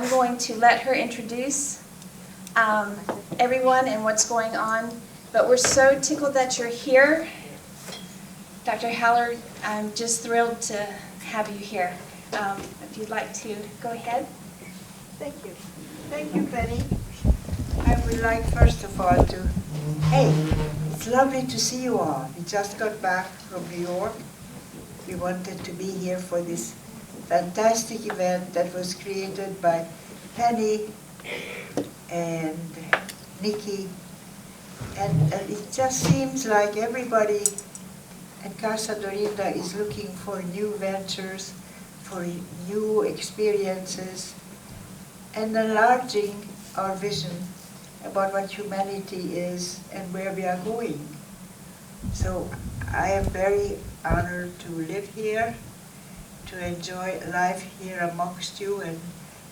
I'm going to let her introduce everyone and what's going on. But we're so tickled that you're here. Dr. Haller, I'm just thrilled to have you here. If you'd like to go ahead. Thank you. Thank you, Penny. I would like, first of all, to, hey, it's lovely to see you all. We just got back from New York. We wanted to be here for this fantastic event that was created by Penny and Nikki. And it just seems like everybody at Casa Dorinda is looking for new ventures, for new experiences, and enlarging our vision about what humanity is and where we are going. So I am very honored to live here, to enjoy life here amongst you, and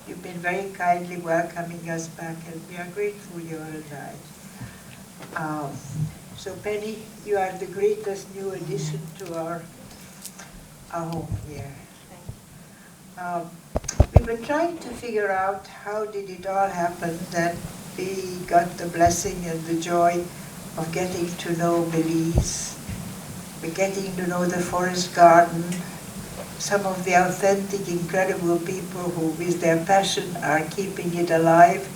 you've been very kindly welcoming us back, and we are grateful you are alive. So Penny, you are the greatest new addition to our home here. We've been trying to figure out how did it all happen that we got the blessing and the joy of getting to know Belize. We're getting to know the forest garden, some of the authentic, incredible people who, with their passion, are keeping it alive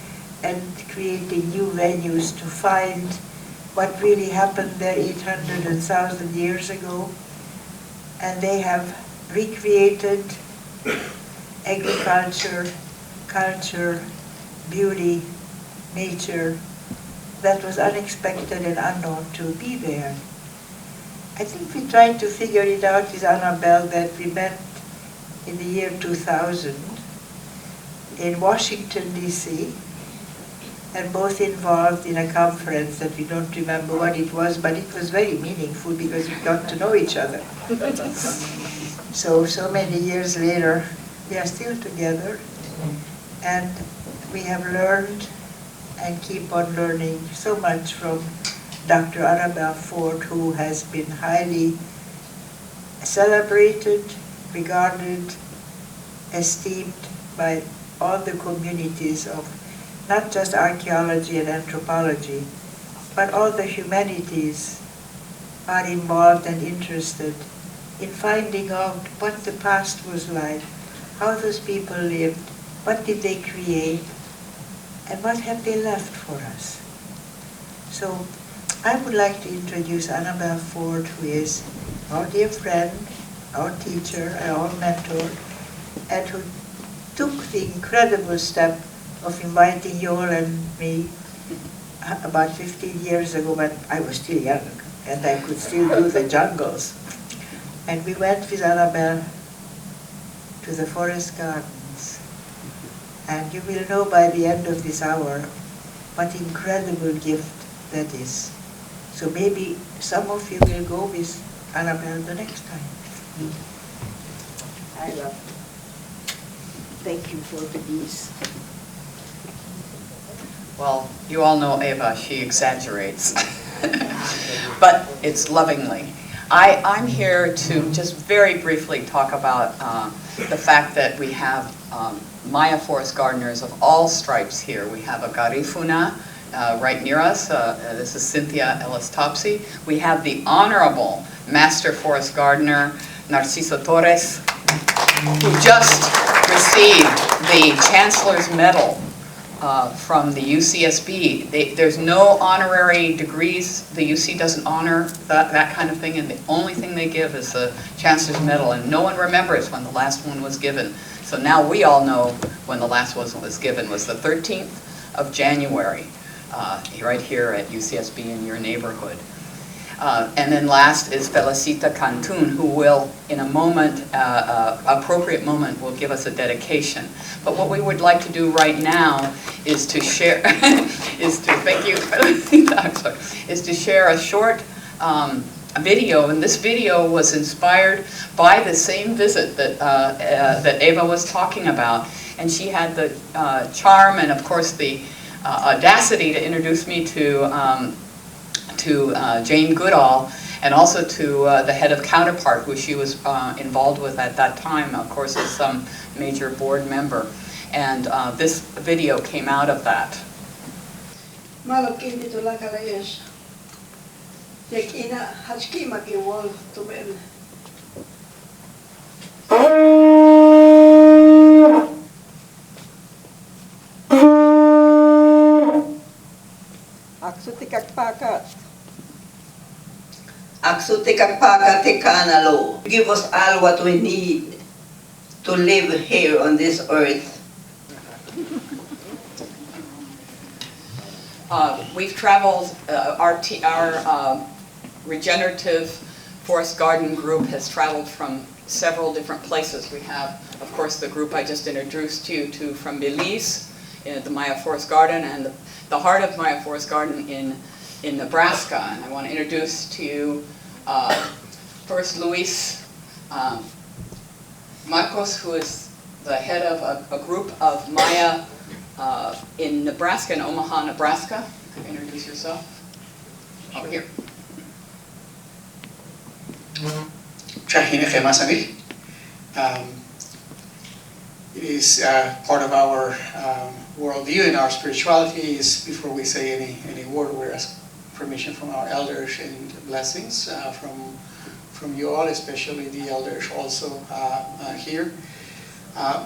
and creating new venues to find what really happened there 800 and 1,000 years ago. And they have recreated agriculture, culture, beauty, nature that was unexpected and unknown to be there. I think we tried to figure it out with Anabel that we met in the year 2000 in Washington, D.C., and both involved in a conference that we don't remember what it was, but it was very meaningful because we got to know each other. So many years later, we are still together, and we have learned and keep on learning so much from Dr. Anabel Ford, who has been highly celebrated, regarded, esteemed by all the communities of not just archaeology and anthropology, but all the humanities are involved and interested in finding out what the past was like, how those people lived, what did they create, and what have they left for us. So I would like to introduce Anabel Ford, who is our dear friend, our teacher, our mentor, and who took the incredible step of inviting you all and me about 15 years ago, but I was still young, and I could still do the jungles. And we went with Anabel to the forest gardens. And you will know by the end of this hour what incredible gift that is. So maybe some of you will go with Anabel the next time. I love it. Thank you for the bees. Well, you all know Eva, she exaggerates, but it's lovingly. I'm here to just very briefly talk about the fact that we have Maya forest gardeners of all stripes here. We have a Garifuna right near us. This is Cynthia, Ellis, Topsey. We have the Honorable Master Forest Gardener, Narcisco Torres, who just received the Chancellor's Medal from the UCSB. There's no honorary degrees. The UC doesn't honor that kind of thing, and the only thing they give is the Chancellor's Medal, and no one remembers when the last one was given. So now we all know when the last one was given was the 13th of January, right here at UCSB in your neighborhood. And then last is Felicita Cantun, who will, in a moment, appropriate moment, will give us a dedication. But what we would like to do right now is to share, thank you, Felicita, is to share a short video, and this video was inspired by the same visit that that Eva was talking about, and she had the charm and, of course, the audacity to introduce me to Jane Goodall, and also to the head of Counterpart, who she was involved with at that time, of course, as some major board member. And this video came out of that. Malaking dito lang kalayas. Yak ina hachki makiwal tumel. Aksuti kakpakat. Aksuti kakpakat tekanalo. Give us all what we need to live here on this earth. We've traveled, our regenerative forest garden group has traveled from several different places. We have, of course, the group I just introduced you to from Belize, the Maya Forest Garden, and the heart of Maya Forest Garden in Nebraska. And I want to introduce to you first Luis Marcos, who is the head of a group of Maya in Nebraska, in Omaha, Nebraska. Could you introduce yourself? Over here. It is part of our worldview and our spirituality is before we say any word, we ask permission from our elders and blessings from you all, especially the elders also here.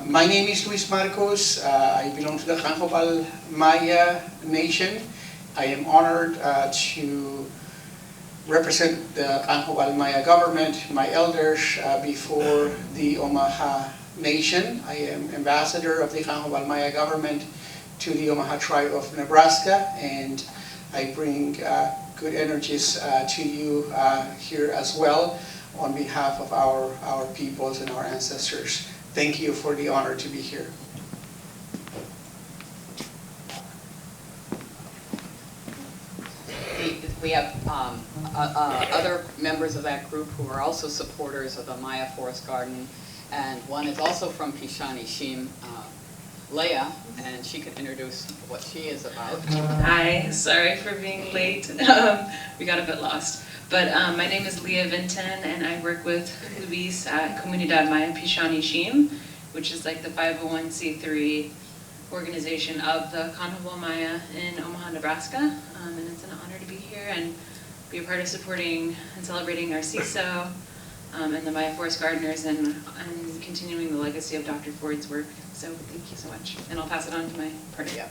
My name is Luis Marcos. I belong to the Cancopal Maya Nation. I am honored to represent the Cancopal Maya government, my elders, before the Omaha Nation. I am ambassador of the Cancopal Maya government to the Omaha tribe of Nebraska, and I bring good energies to you here as well on behalf of our peoples and our ancestors. Thank you for the honor to be here. We have other members of that group who are also supporters of the Maya Forest Garden, and one is also from Pishanishim, Leah, and she could introduce what she is about. Hi, sorry for being late. We got a bit lost. But my name is Leah Vinton, and I work with Luis at Comunidad Maya Pishanishim, which is like the 501c3 organization of the Cancopal Maya in Omaha, Nebraska. And it's an honor to be here and be a part of supporting and celebrating Narcisco and the Maya Forest Gardeners and continuing the legacy of Dr. Ford's work. So thank you so much. And I'll pass it on to my partner. Yeah.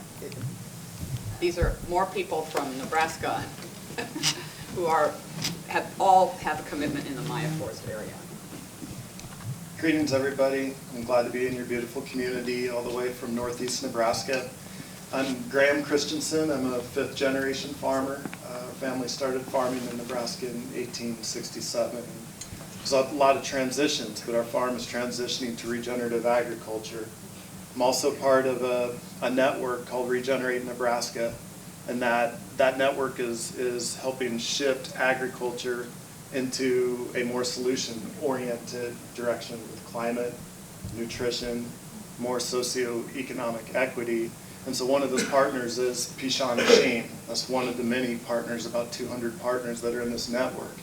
These are more people from Nebraska who all have a commitment in the Maya Forest area. Greetings, everybody. I'm glad to be in your beautiful community all the way from Northeast Nebraska. I'm Graham Christensen. I'm a fifth-generation farmer. Our family started farming in Nebraska in 1867. There's a lot of transitions, but our farm is transitioning to regenerative agriculture. I'm also part of a network called Regenerate Nebraska, and that network is helping shift agriculture into a more solution-oriented direction with climate, nutrition, more socioeconomic equity. And so one of those partners is Pishanishim. That's one of the many partners, about 200 partners that are in this network.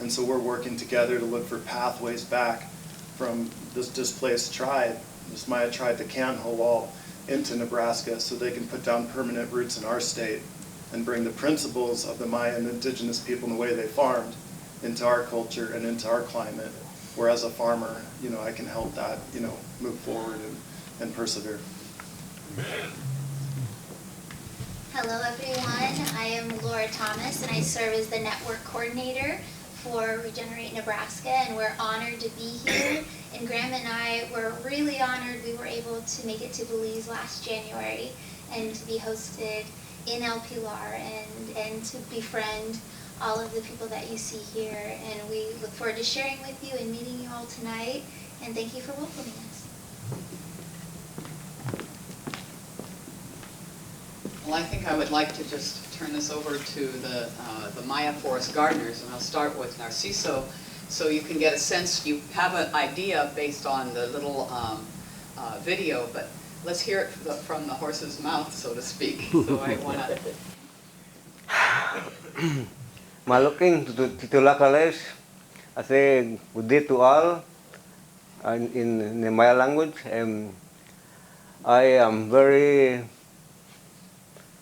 And so we're working together to look for pathways back from this displaced tribe, this Maya tribe, the Canhowal, into Nebraska so they can put down permanent roots in our state and bring the principles of the Maya and indigenous people and the way they farmed into our culture and into our climate, where as a farmer, I can help that, move forward and persevere. Hello everyone, I am Laura Thomas and I serve as the network coordinator for Regenerate Nebraska, and we're honored to be here. And Graham and I were really honored we were able to make it to Belize last January and to be hosted in El Pilar and to befriend all of the people that you see here. And we look forward to sharing with you and meeting you all tonight. And thank you for welcoming us. Well, I think I would like to just turn this over to the Maya Forest Gardeners, and I'll start with Narciso, so you can get a sense. You have an idea based on the little video, but let's hear it from the horse's mouth, so to speak. So I want to. Malaking titulakales, I say good day to all in the Maya language. I am very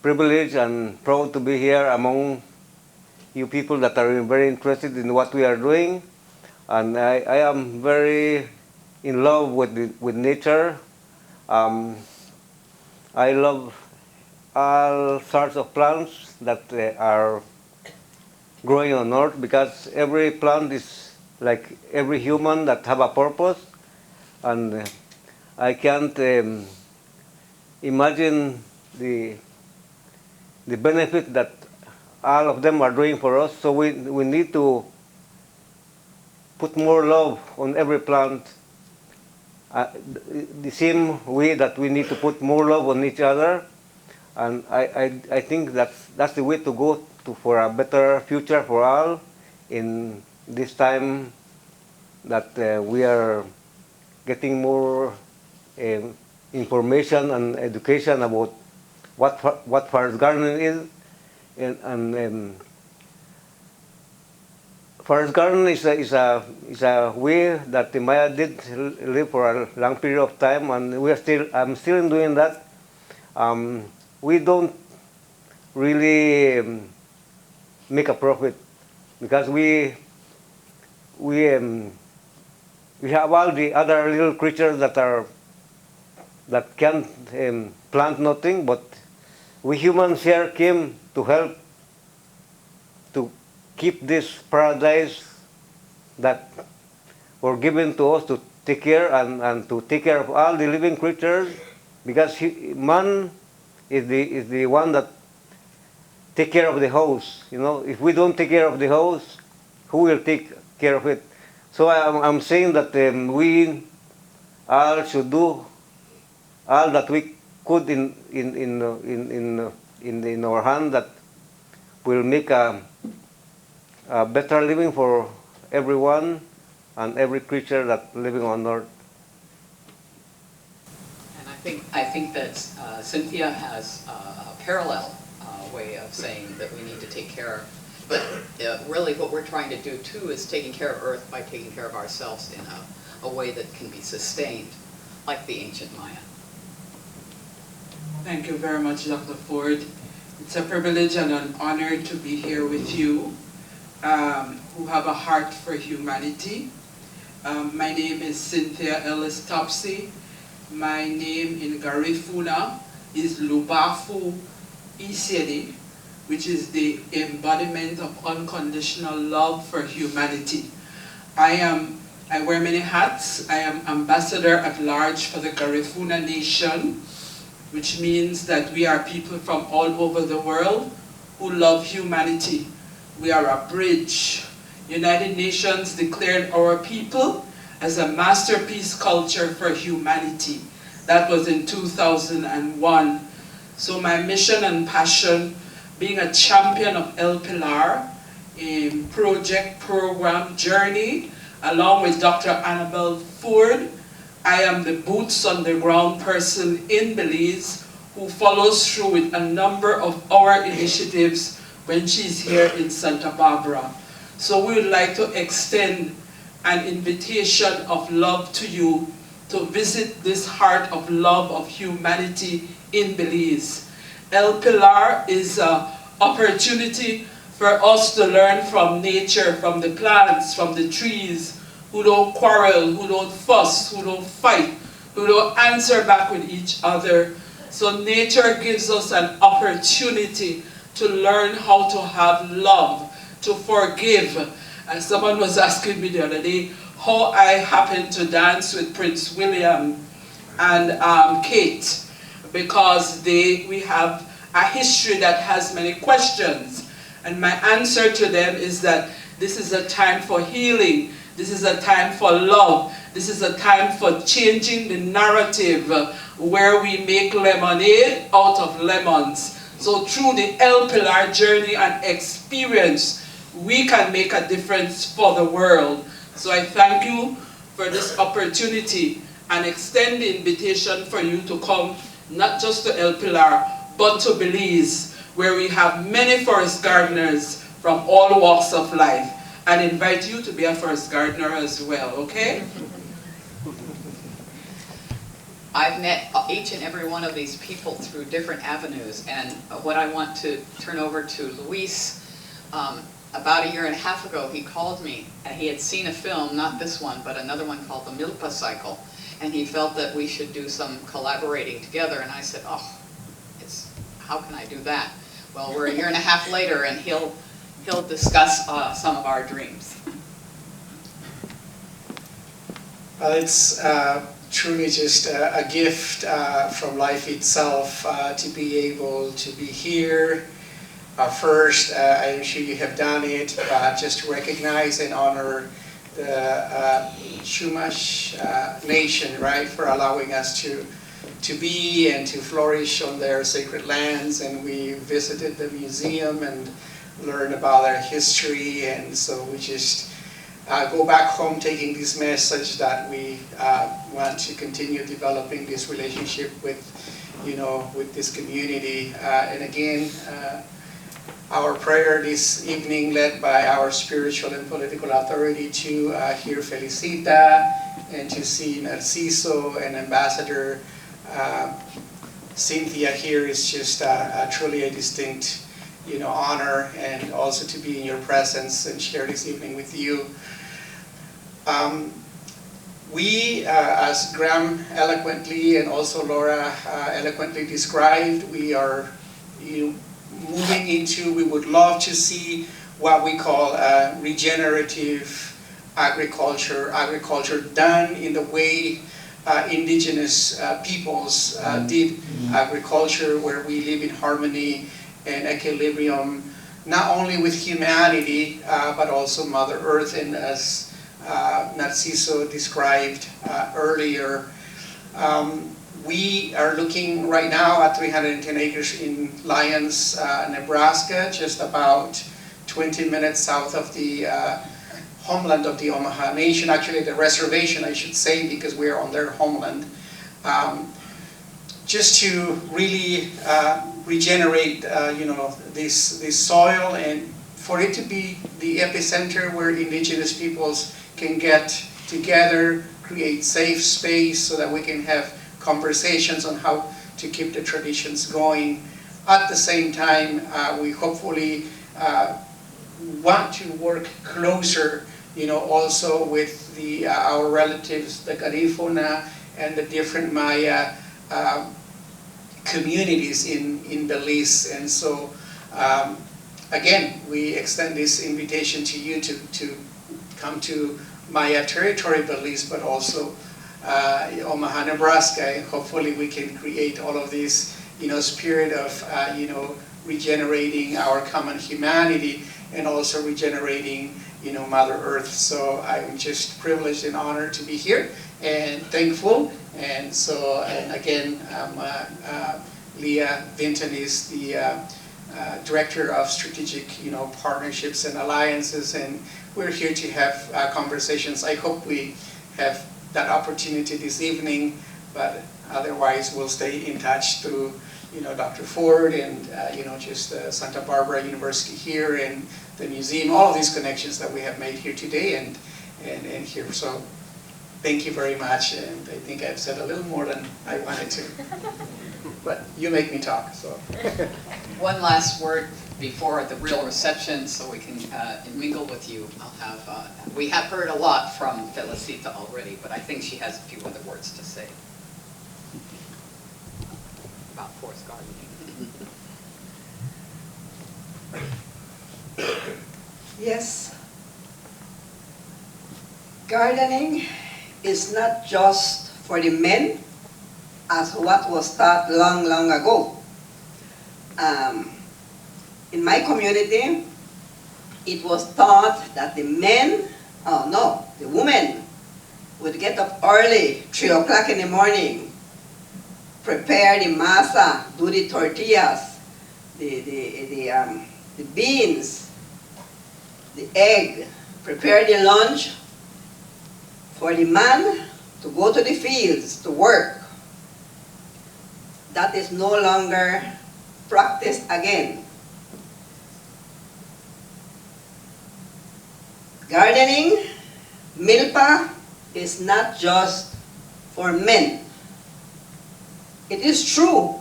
privileged and proud to be here among you people that are very interested in what we are doing. And I am very in love with nature. I love all sorts of plants that are growing on earth, because every plant is like every human that have a purpose. And I can't imagine the benefit that all of them are doing for us. So we need to put more love on every plant. The same way that we need to put more love on each other. And I think that's the way to go for a better future for all in this time that we are getting more information and education about what forest gardening is. And forest gardening is a way that the Maya did live for a long period of time, and I'm still doing that. We don't really make a profit, because we have all the other little creatures that can't plant nothing, but we humans here came to help to keep this paradise that were given to us to take care and to take care of all the living creatures, because man is the one that take care of the house. You know, if we don't take care of the house, who will take care of it? So I'm saying that we all should do all that we could in our hand that will make a better living for everyone and every creature that's living on earth. And I think that Cynthia has a parallel way of saying that we need to take care. But really what we're trying to do too is taking care of Earth by taking care of ourselves in a way that can be sustained, like the ancient Maya. Thank you very much, Dr. Ford. It's a privilege and an honor to be here with you, who have a heart for humanity. My name is Cynthia Ellis Topsey. My name in Garifuna is Lubafu Isiedi, which is the embodiment of unconditional love for humanity. I wear many hats. I am ambassador at large for the Garifuna Nation, which means that we are people from all over the world who love humanity. We are a bridge. United Nations declared our people as a masterpiece culture for humanity. That was in 2001. So my mission and passion, being a champion of El Pilar, a program journey, along with Dr. Anabel Ford, I am the boots on the ground person in Belize who follows through with a number of our initiatives when she's here in Santa Barbara. So we would like to extend an invitation of love to you to visit this heart of love of humanity in Belize. El Pilar is an opportunity for us to learn from nature, from the plants, from the trees, who don't quarrel, who don't fuss, who don't fight, who don't answer back with each other. So nature gives us an opportunity to learn how to have love, to forgive. And someone was asking me the other day how I happened to dance with Prince William and Kate, because we have a history that has many questions. And my answer to them is that this is a time for healing. This is a time for love. This is a time for changing the narrative where we make lemonade out of lemons. So through the El Pilar journey and experience, we can make a difference for the world. So I thank you for this opportunity and extend the invitation for you to come not just to El Pilar, but to Belize, where we have many forest gardeners from all walks of life, and invite you to be a forest gardener as well, okay? I've met each and every one of these people through different avenues, and what I want to turn over to Luis, about 1.5 years ago, he called me, and he had seen a film, not this one, but another one called The Milpa Cycle, and he felt that we should do some collaborating together, and I said, oh, how can I do that? Well, we're 1.5 years later, and he'll discuss some of our dreams. Well, it's truly just a gift from life itself to be able to be here. First, I'm sure you have done it, but just to recognize and honor the Chumash nation, right, for allowing us to be and to flourish on their sacred lands. And we visited the museum and learned about their history, and so we just go back home taking this message that we want to continue developing this relationship with, with this community. And again, our prayer this evening, led by our spiritual and political authority, to hear Felicita and to see Narcisco and Ambassador Cynthia here is just truly a distinct, honor, and also to be in your presence and share this evening with you. We, as Graham eloquently and also Laura eloquently described, we are moving into, we would love to see what we call regenerative agriculture done in the way indigenous peoples did agriculture, where we live in harmony and equilibrium, not only with humanity, but also Mother Earth. And as Narciso described earlier, we are looking right now at 310 acres in Lyons, Nebraska, just about 20 minutes south of the homeland of the Omaha Nation, actually the reservation, I should say, because we're on their homeland. Just to really regenerate, this soil, and for it to be the epicenter where indigenous peoples can get together, create safe space so that we can have conversations on how to keep the traditions going. At the same time, we hopefully want to work closer, also with our relatives, the Garifuna and the different Maya communities in Belize. And so, again, we extend this invitation to you to come to Maya territory, Belize, but also Omaha, Nebraska, and hopefully we can create all of this, spirit of, regenerating our common humanity and also regenerating, Mother Earth. So I'm just privileged and honored to be here and thankful. And so, and again, Leah Vinton is the Director of Strategic, Partnerships and Alliances, and we're here to have conversations. I hope we have that opportunity this evening, but otherwise we'll stay in touch through, Dr. Ford and, just Santa Barbara University here and the museum, all of these connections that we have made here today and here. So thank you very much, and I think I've said a little more than I wanted to, but you make me talk, so. One last word before the real reception, so we can mingle with you. We have heard a lot from Felicita already, but I think she has a few other words to say about forest gardening. Yes. Gardening is not just for the men, as what was taught long, long ago. In my community, it was taught that the women would get up early, 3 o'clock in the morning, prepare the masa, do the tortillas, the beans, the egg, prepare the lunch for the man to go to the fields to work. That is no longer practiced again. Gardening, milpa, is not just for men. It is true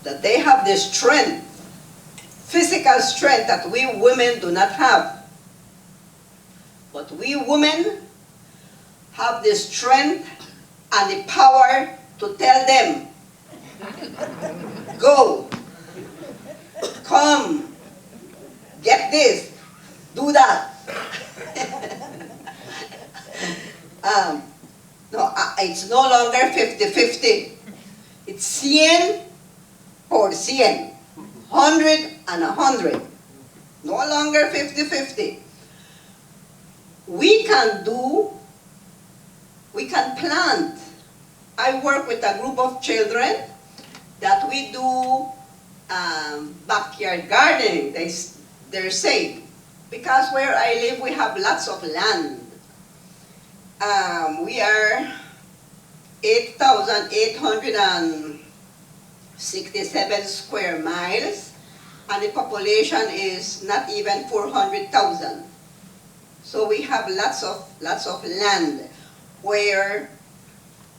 that they have the strength, physical strength that we women do not have. But we women have the strength and the power to tell them, go, come, get this, do that. No, it's no longer 50-50. It's 100 por 100, 100 and 100. No longer 50-50. We can plant. I work with a group of children that we do backyard gardening. They're safe. Because where I live, we have lots of land. We are 8,867 square miles, and the population is not even 400,000. So we have lots of land where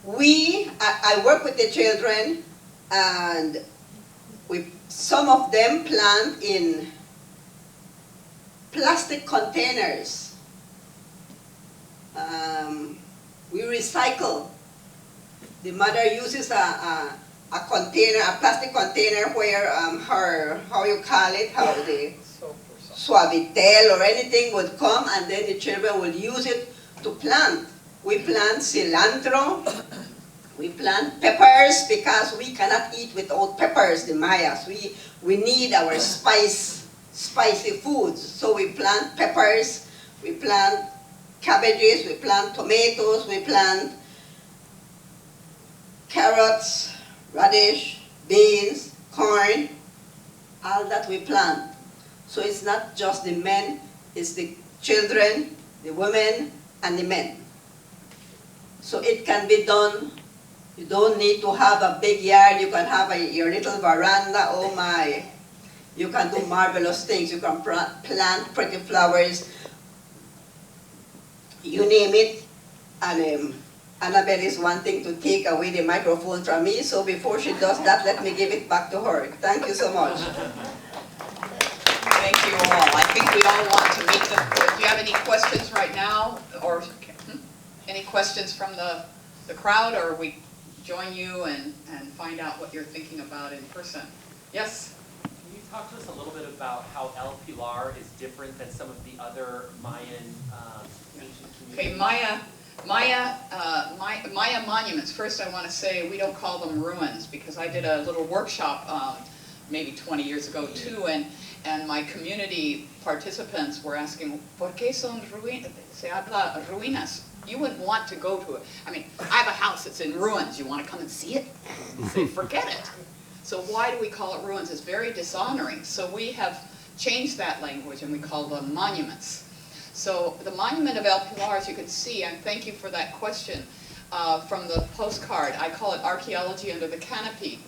I work with the children, and some of them plant in plastic containers. We recycle. The mother uses a container, a plastic container where how you call it, how the Suavitel or anything would come, and then the children will use it to plant. We plant cilantro, we plant peppers, because we cannot eat without peppers, the Mayas. We need our spicy foods. So we plant peppers, we plant cabbages, we plant tomatoes, we plant carrots, radish, beans, corn, all that we plant. So it's not just the men, it's the children, the women, and the men. So it can be done. You don't need to have a big yard. You can have your little veranda. Oh my. You can do marvelous things. You can plant pretty flowers. You name it. And Anabel is wanting to take away the microphone from me. So before she does that, let me give it back to her. Thank you so much. Thank you all. I think we all want to meet them. Do you have any questions right now? Or any questions from the crowd? Or we join you and find out what you're thinking about in person? Yes? Can you talk to us a little bit about how El Pilar is different than some of the other Mayan ancient communities? Okay, Maya monuments. First I want to say we don't call them ruins, because I did a little workshop maybe 20 years ago too, and my community participants were asking, ¿Por qué son ruinas? Se habla ruinas. You wouldn't want to go to it. I mean, I have a house that's in ruins. You want to come and see it? Say, forget it. So why do we call it ruins? It's very dishonoring. So we have changed that language and we call them monuments. So the monument of El Pilar, as you can see, and thank you for that question from the postcard, I call it archaeology under the canopy.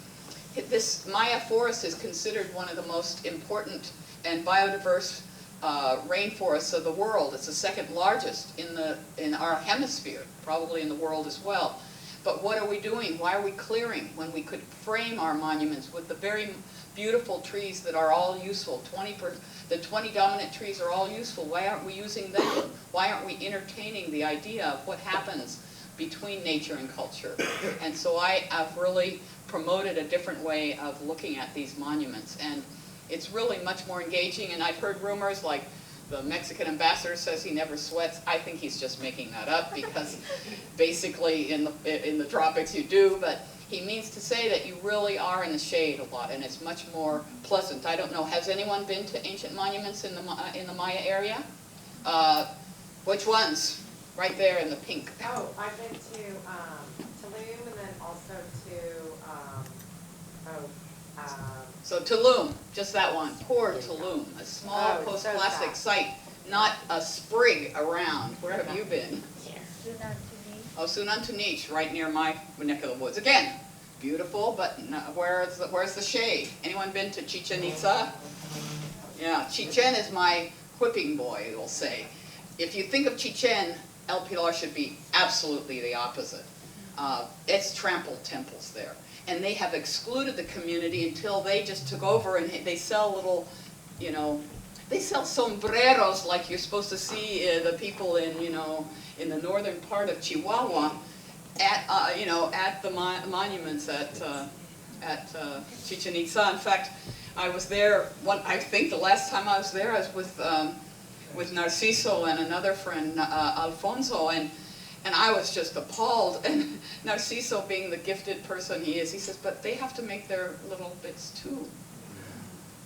This Maya forest is considered one of the most important and biodiverse rainforests of the world. It's the second largest in our hemisphere, probably in the world as well. But what are we doing? Why are we clearing when we could frame our monuments with the very beautiful trees that are all useful? The 20 dominant trees are all useful. Why aren't we using them? Why aren't we entertaining the idea of what happens between nature and culture? And so I have really promoted a different way of looking at these monuments. And it's really much more engaging. And I've heard rumors like the Mexican ambassador says he never sweats. I think he's just making that up, because basically in the tropics you do, but he means to say that you really are in the shade a lot, and it's much more pleasant. I don't know, has anyone been to ancient monuments in the Maya area? Which ones? Right there in the pink. Oh, I've been to Tulum, and then also to so Tulum, just that one, poor Tulum, a small post-classic site, not a sprig around. Where have you been? Oh, Sunantunich, right near my neck of the woods. Again, beautiful, but no, where's the shade? Anyone been to Chichen Itza? Yeah, Chichen is my whipping boy, we'll say. If you think of Chichen, El Pilar should be absolutely the opposite. It's trampled temples there. and they have excluded the community until they just took over, and they sell little, you know, they sell sombreros like you're supposed to see the people in, you know, in the northern part of Chihuahua at, you know, at the monuments at Chichen Itza. In fact, I was there, I think the last time I was there, I was with Narcisco and another friend, Alfonso, and I was just appalled. And Narciso, being the gifted person he is, he says, but they have to make their little bits too.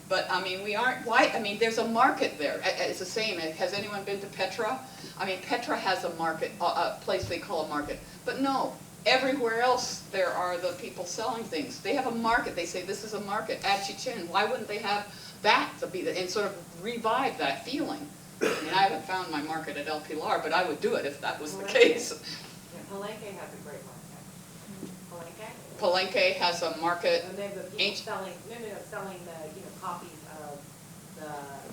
But I mean, we aren't, why, I mean, there's a market there. It's the same, has anyone been to Petra? I mean, Petra has a market, a place they call a market. But no, everywhere else there are the people selling things. They have a market, they say this is a market at Chichen. Why wouldn't they have that to be the, and sort of revive that feeling? I mean, I haven't found my market at El Pilar, but I would do it if that was the case. Yeah, Palenque has a great market. Palenque? Palenque has a market. And they have the people selling, selling the, you know, copies of the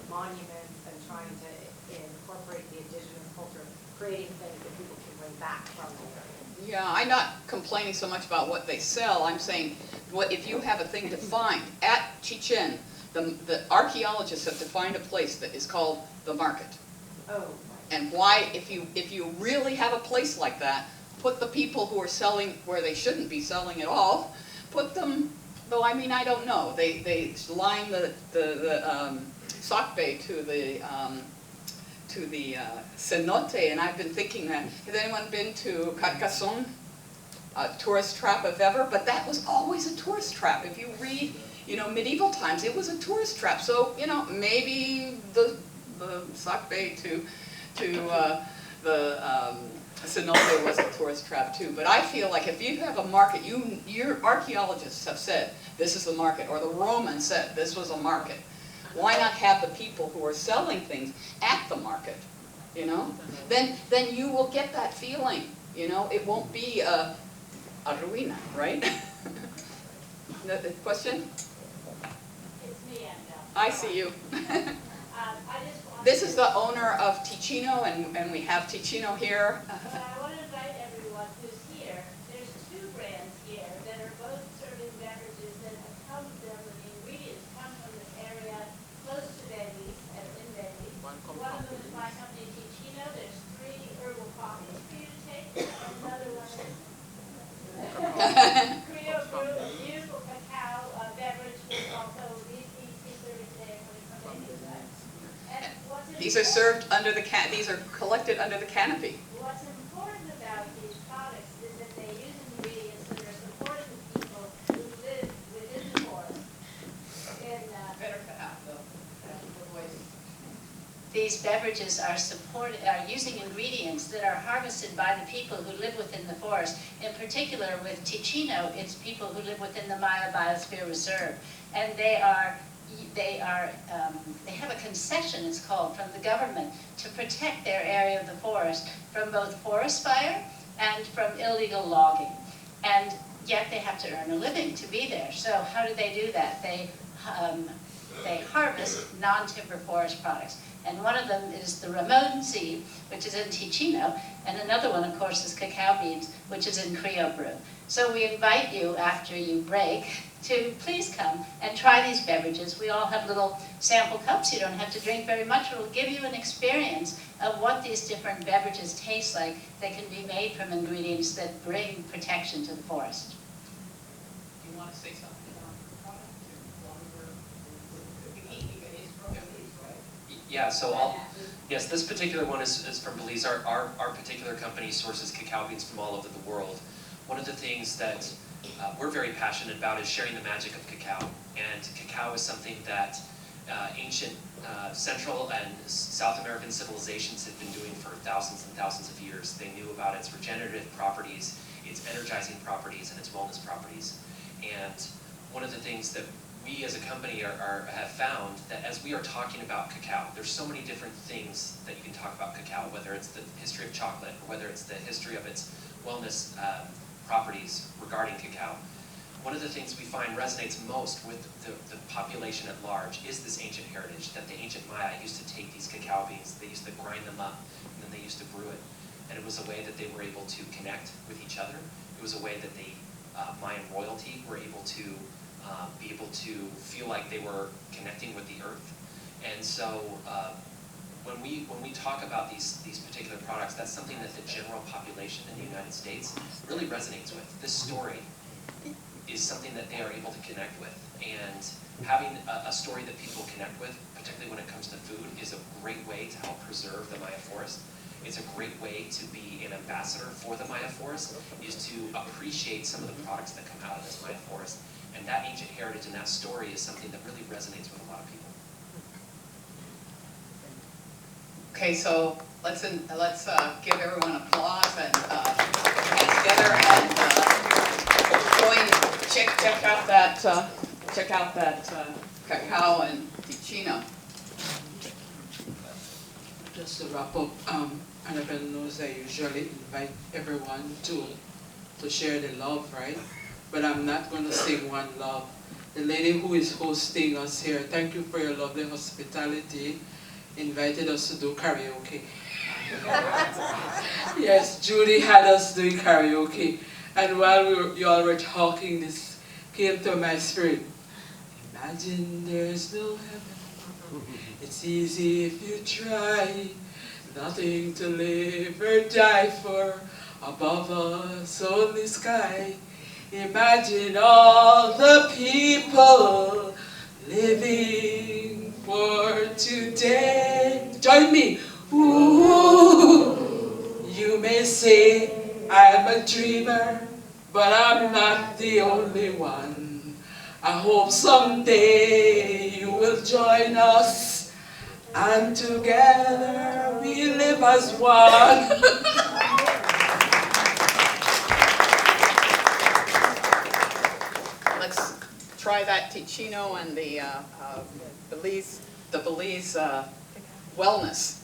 monuments and trying to incorporate the indigenous culture, creating things that people can bring back from the area. Yeah, I'm not complaining so much about what they sell. I'm saying, what if you have a thing defined at Chichen, the archaeologists have defined a place that is called the market. Oh. And why, if you really have a place like that, put the people who are selling where they shouldn't be selling at all, put them, though I mean, I don't know, they line the sock bay to the cenote, and I've been thinking that, has anyone been to Carcassonne? A tourist trap if ever, but that was always a tourist trap. If you read, you know, medieval times, it was a tourist trap. So, you know, maybe the sock bay to the cenote was a tourist trap too. But I feel like if you have a market, your archaeologists have said this is the market, or the Romans said this was a market. Why not have the people who are selling things at the market? You know, then you will get that feeling. You know, it won't be a ruina, right? The question? It's me, Anabel. I see you. This is the owner of Ticino, and we have Ticino here. I want to invite everyone who's here. There's two brands here that are both serving beverages that come from them, and the ingredients come from this area close to Venice and in Venice. One of them is my company, Ticino. There's 3 herbal coffees for you to take. Another one is Creo Brew, a beautiful cacao beverage, which also these serving today are coming from Venice. These are served under the these are collected under the canopy. What's important about these products is that they use ingredients that are supporting the people who live within the forest. Better to have the voice. These beverages are using ingredients that are harvested by the people who live within the forest. In particular, with Ticino, it's people who live within the Maya Biosphere Reserve, and they have a concession, it's called, from the government to protect their area of the forest from both forest fire and from illegal logging. And yet they have to earn a living to be there. So how do they do that? They harvest non-timber forest products. And one of them is the Ramon seed, which is in Ticino, and another one, of course, is cacao beans, which is in Creo Brew. So we invite you, after you break, to please come and try these beverages. We all have little sample cups. You don't have to drink very much. It will give you an experience of what these different beverages taste like. They can be made from ingredients that bring protection to the forest. Do you want to say something? Yeah, so yes, this particular one is from Belize. Our particular company sources cacao beans from all over the world. One of the things that we're very passionate about is sharing the magic of cacao. And cacao is something that ancient Central and South American civilizations have been doing for thousands and thousands of years. They knew about its regenerative properties, its energizing properties, and its wellness properties. And one of the things that we as a company have found that as we are talking about cacao, there's so many different things that you can talk about cacao, whether it's the history of chocolate or whether it's the history of its wellness properties regarding cacao. One of the things we find resonates most with the population at large is this ancient heritage, that the ancient Maya used to take these cacao beans, they used to grind them up, and then they used to brew it. And it was a way that they were able to connect with each other. It was a way that they Mayan royalty were able to be able to feel like they were connecting with the earth. And so when we talk about these particular products, that's something that the general population in the United States really resonates with. This story is something that they are able to connect with. And having a story that people connect with, particularly when it comes to food, is a great way to help preserve the Maya forest. It's a great way to be an ambassador for the Maya forest, is to appreciate some of the products that come out of this Maya forest. And that ancient heritage and that story is something that really resonates with a lot of people. Okay, so let's give everyone applause and together and check out that cacao and ticino. Just to wrap up, Anabel knows I usually invite everyone to share the love, right? But I'm not going to sing one love. The lady who is hosting us here, thank you for your lovely hospitality, invited us to do karaoke. Yes, Judy had us doing karaoke. And while you all were talking, this came to my spirit. Imagine there's no heaven. It's easy if you try. Nothing to live or die for. Above us, only sky. Imagine all the people living for today. Join me. Ooh, you may say I'm a dreamer, but I'm not the only one. I hope someday you will join us, and together we live as one. Let's try that ticino and the Belize wellness.